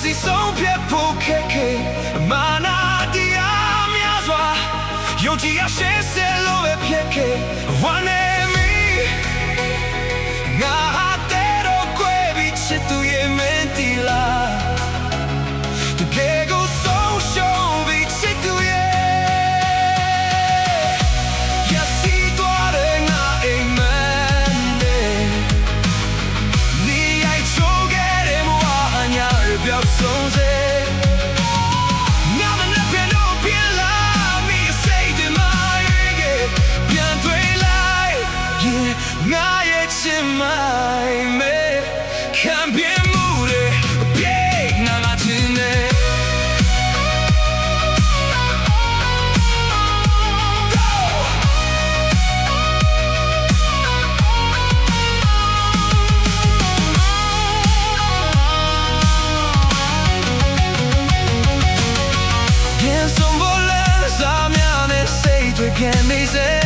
စီဆုံးဖြတ်ဖို့ခက်ခဲမာနာတရားများစွာယုံကြည်ရရှင်းစလို့ပဲဖြစ်ခဲ့ One and me ငါဟာတဲ့တော့ခွဲပြီးချစ်သူရဲ့မင်းတီလာတကယ်ကိုဆုံးရှုံးပြီးချစ်သူရဲ့ရစီသွားတဲ့ငါအိမ်မက်နဲ့你爱做给的我阿娘儿表松စေငါရဲ့ချစ်မိုင်မဲ့ခံပြမှုတွေပြေငါချင်တယ်ပြန်ဆုံးဖို့လဲစားများနဲ့စိတ်တွေပြန်နေစေ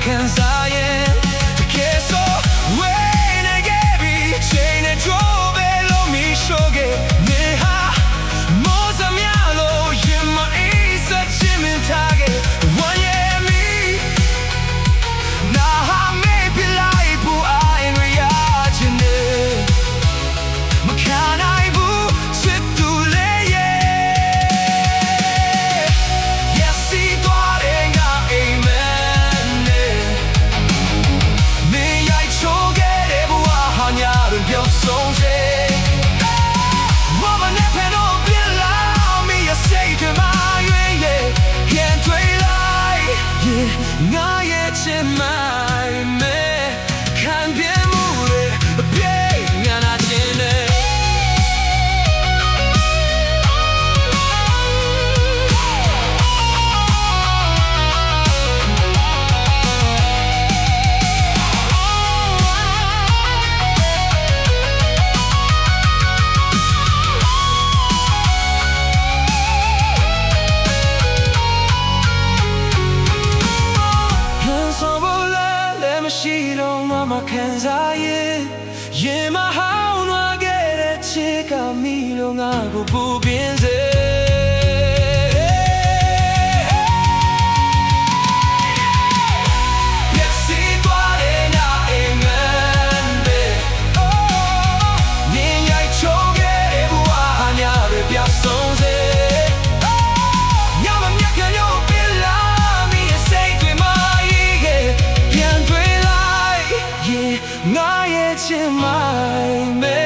ခံစားရင်တကယ်ဆိုဝေးနေခဲ့ပြီးချိန်နဲ့ကြိုးပဲလို့မီရှိုးခဲ့နေဟာမောစမြလို့ရင်မအေးစချင်မထားခဲ့ One year me နာဟာမေးပြလိုက်ဘူးအိုင်ရချင်တယ်မခံနိုင်ဘူးချစ်သူလေးရဲ့ Yes စီသွားတဲ့ငါအိမ်မက်表松စေ我们那片都变老没有谁对吗愿意面对来我也只买没看遍目的别让他见的ရှိတော့မှခံစားရင်ရင်မဟောင်းသွားခဲ့တဲ့ချစ်ကမီလို့ငါကိုပူပြင်းစေငါရဲ့ချစ်မိုင်